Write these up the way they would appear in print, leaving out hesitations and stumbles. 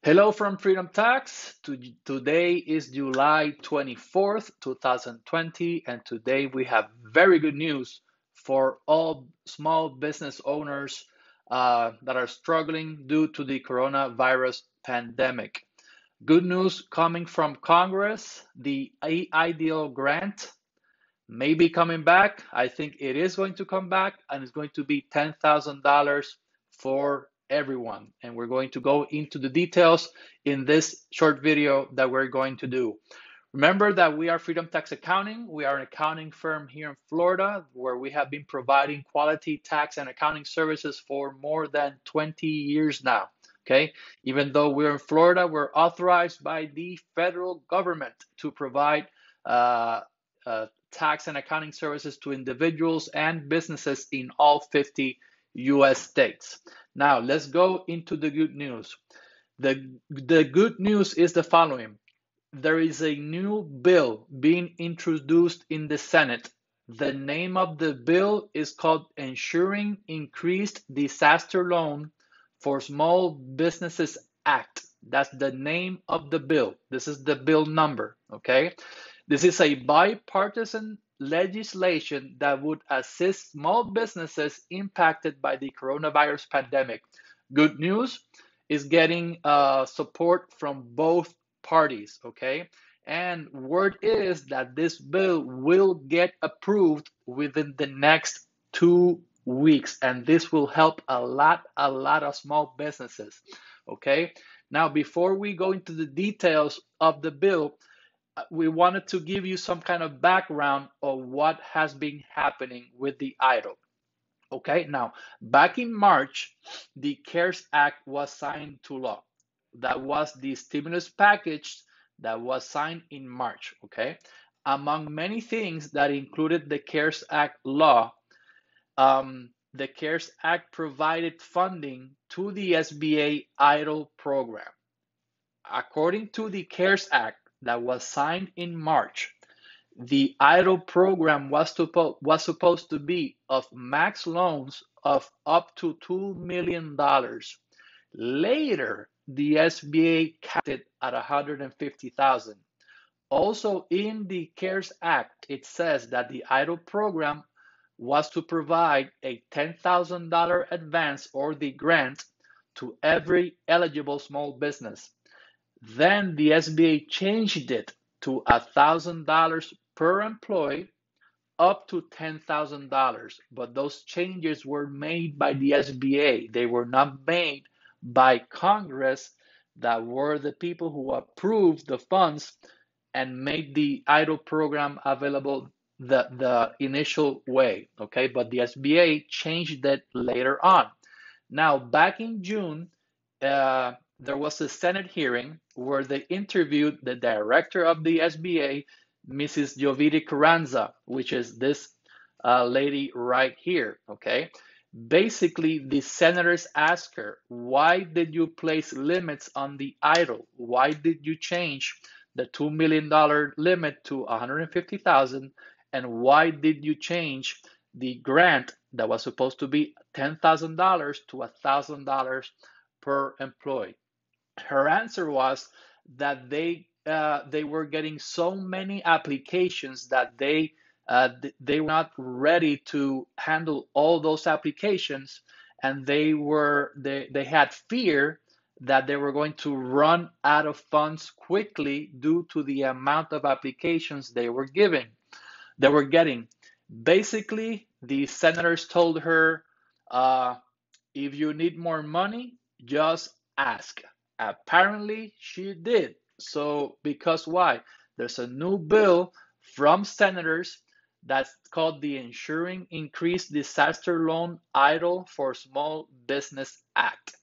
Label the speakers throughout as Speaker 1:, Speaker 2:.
Speaker 1: Hello from Freedomtax. Today is July 24th, 2020, and today we have very good news for all small business owners that are struggling due to the coronavirus pandemic. Good news coming from Congress, the EIDL grant may be coming back. I think it is going to come back, and it's going to be $10,000 for everyone. And we're going to go into the details in this short video that we're going to do. Remember that we are Freedomtax Accounting. We are an accounting firm here in Florida where we have been providing quality tax and accounting services for more than 20 years now. Okay, even though we're in Florida, we're authorized by the federal government to provide tax and accounting services to individuals and businesses in all 50 US states. Now, let's go into the good news. The good news is the following. There is a new bill being introduced in the Senate. The name of the bill is called Ensuring Increased Disaster Loan for Small Businesses Act. That's the name of the bill. This is the bill number, okay? This is a bipartisan legislation that would assist small businesses impacted by the coronavirus pandemic. Good news is getting support from both parties, okay? And word is that this bill will get approved within the next 2 weeks, and this will help a lot of small businesses, okay? Now, before we go into the details of the bill, we wanted to give you some kind of background of what has been happening with the EIDL. Okay, now, back in March, the CARES Act was signed to law. That was the stimulus package that was signed in March, okay? Among many things that included the CARES Act law, the CARES Act provided funding to the SBA EIDL program. According to the CARES Act that was signed in March, the EIDL program was supposed to be of max loans of up to $2 million. Later, the SBA capped it at $150,000. Also, in the CARES Act, it says that the EIDL program was to provide a $10,000 advance or the grant to every eligible small business. Then the SBA changed it to $1,000 per employee up to $10,000. But those changes were made by the SBA. They were not made by Congress, that were the people who approved the funds and made the EIDL program available the initial way, okay? But the SBA changed that later on. Now, back in June, there was a Senate hearing where they interviewed the director of the SBA, Mrs. Jovita Carranza, which is this lady right here, okay? Basically, the senators asked her, why did you place limits on the EIDL? Why did you change the $2 million limit to $150,000? And why did you change the grant that was supposed to be $10,000 to $1,000 per employee? Her answer was that they were getting so many applications that they were not ready to handle all those applications, and they had fear that they were going to run out of funds quickly due to the amount of applications they were getting. Basically, the senators told her, if you need more money, just ask. Apparently, she did. So, because why? There's a new bill from senators that's called the Ensuring Increased Disaster Loan EIDL for Small Business Act.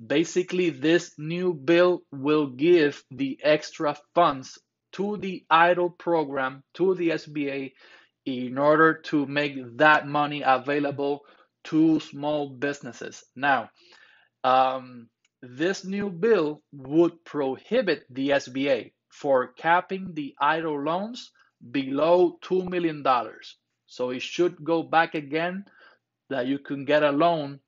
Speaker 1: Basically, this new bill will give the extra funds to the EIDL program, to the SBA, in order to make that money available to small businesses. Now, this new bill would prohibit the SBA for capping the EIDL loans below $2 million. So it should go back again that you can get a loan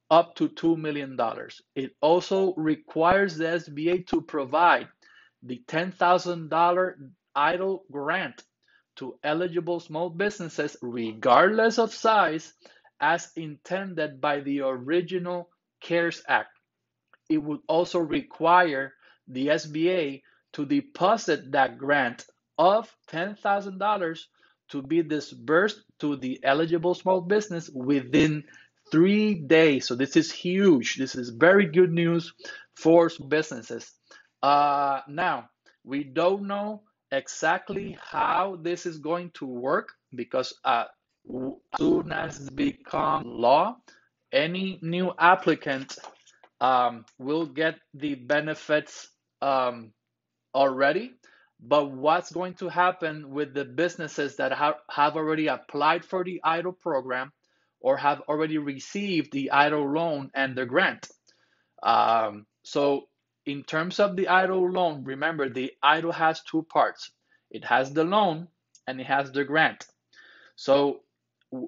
Speaker 1: up to $2 million. It also requires the SBA to provide the $10,000 EIDL grant to eligible small businesses, regardless of size, as intended by the original CARES Act. It would also require the SBA to deposit that grant of $10,000 to be disbursed to the eligible small business within 3 days. So this is huge. This is very good news for businesses. Now, we don't know exactly how this is going to work because as soon as it becomes law, any new applicant will get the benefits already. But what's going to happen with the businesses that have already applied for the EIDL program or have already received the EIDL loan and the grant? So in terms of the EIDL loan, remember the EIDL has two parts. It has the loan and it has the grant. So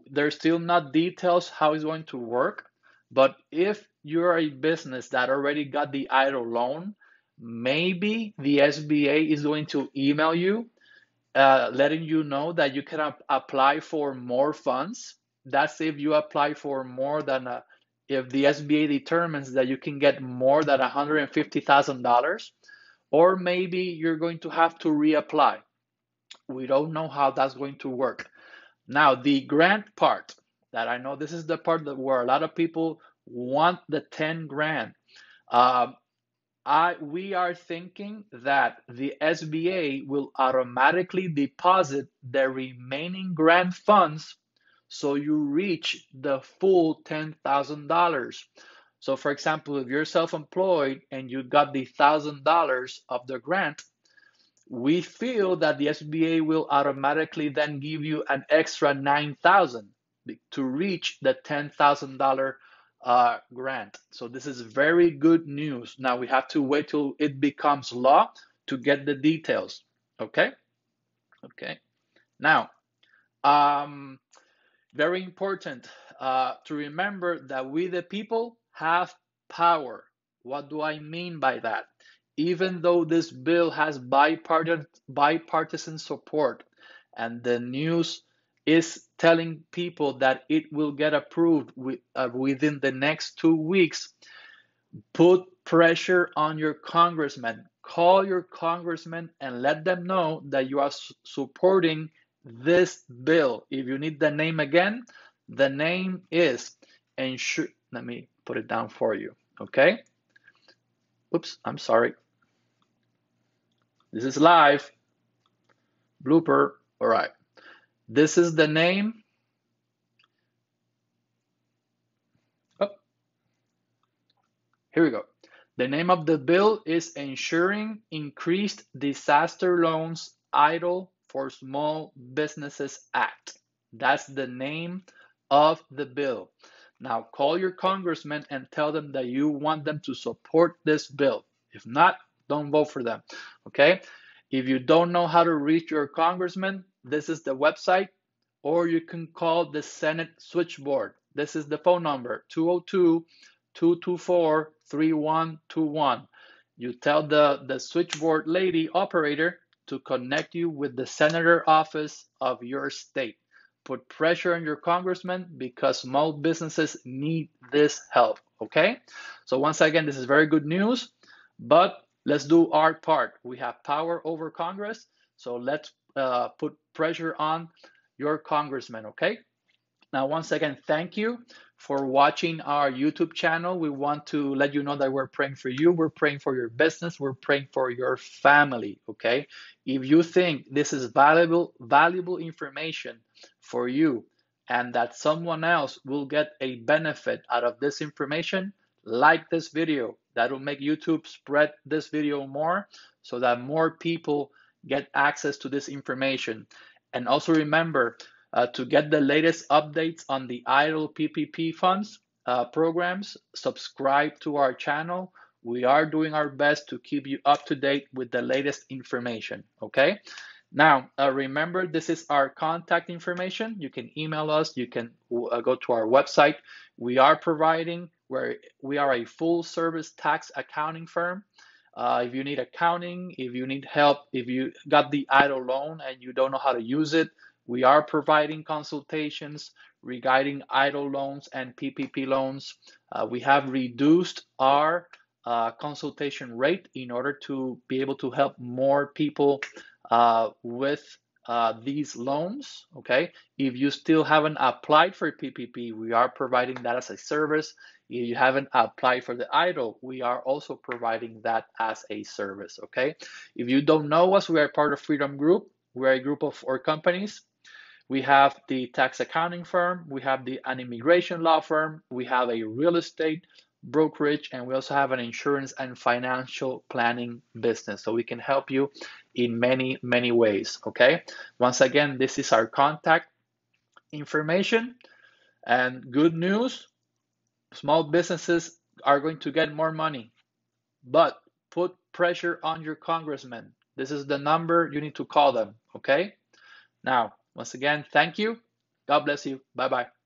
Speaker 1: there's still not details how it's going to work, but if you're a business that already got the EIDL loan, maybe the SBA is going to email you, letting you know that you can apply for more funds. That's if you apply for more than if the SBA determines that you can get more than $150,000, or maybe you're going to have to reapply. We don't know how that's going to work. Now, the grant part, that I know this is the part where a lot of people want the 10 grand. We are thinking that the SBA will automatically deposit the remaining grant funds so you reach the full $10,000. So for example, if you're self-employed and you got the $1,000 of the grant, we feel that the SBA will automatically then give you an extra $9,000 to reach the $10,000 grant. So this is very good news. Now we have to wait till it becomes law to get the details. Okay. Now, very important to remember that we the people have power. What do I mean by that? Even though this bill has bipartisan support and the news is telling people that it will get approved within the next 2 weeks, put pressure on your congressman. Call your congressman and let them know that you are supporting this bill. If you need the name again, the name is ensure. Let me put it down for you. Okay. Oops, I'm sorry. This is live. Blooper. All right. This is the name. Oh. Here we go. The name of the bill is Ensuring Increased Disaster Loans EIDL for Small Businesses Act. That's the name of the bill. Now call your congressman and tell them that you want them to support this bill. If not, don't vote for them. Okay? If you don't know how to reach your congressman, this is the website, or you can call the Senate switchboard. This is the phone number, 202-224-3121. You tell the switchboard lady operator to connect you with the senator office of your state. Put pressure on your congressman because small businesses need this help, okay? So once again, this is very good news, but let's do our part. We have power over Congress, so let's put pressure on your congressman, okay? Now, once again, thank you for watching our YouTube channel. We want to let you know that we're praying for you. We're praying for your business. We're praying for your family, okay? If you think this is valuable information for you and that someone else will get a benefit out of this information, like this video. That will make YouTube spread this video more so that more people get access to this information. And also remember, to get the latest updates on the EIDL PPP funds programs, subscribe to our channel. We are doing our best to keep you up to date with the latest information, okay? Now, remember, this is our contact information. You can email us. You can go to our website. We are providing where we are a full service tax accounting firm. If you need accounting, if you need help, if you got the EIDL loan and you don't know how to use it, we are providing consultations regarding EIDL loans and PPP loans. We have reduced our consultation rate in order to be able to help more people with these loans. Okay, if you still haven't applied for PPP, we are providing that as a service. If you haven't applied for the EIDL, we are also providing that as a service. Okay, if you don't know us, we are part of Freedom Group. We're a group of our companies. We have the tax accounting firm, we have an immigration law firm, we have a real estate brokerage, and we also have an insurance and financial planning business. So we can help you in many, many ways. Okay. Once again, this is our contact information. And good news, small businesses are going to get more money, but put pressure on your congressman. This is the number you need to call them. Okay. Now, once again, thank you. God bless you. Bye bye.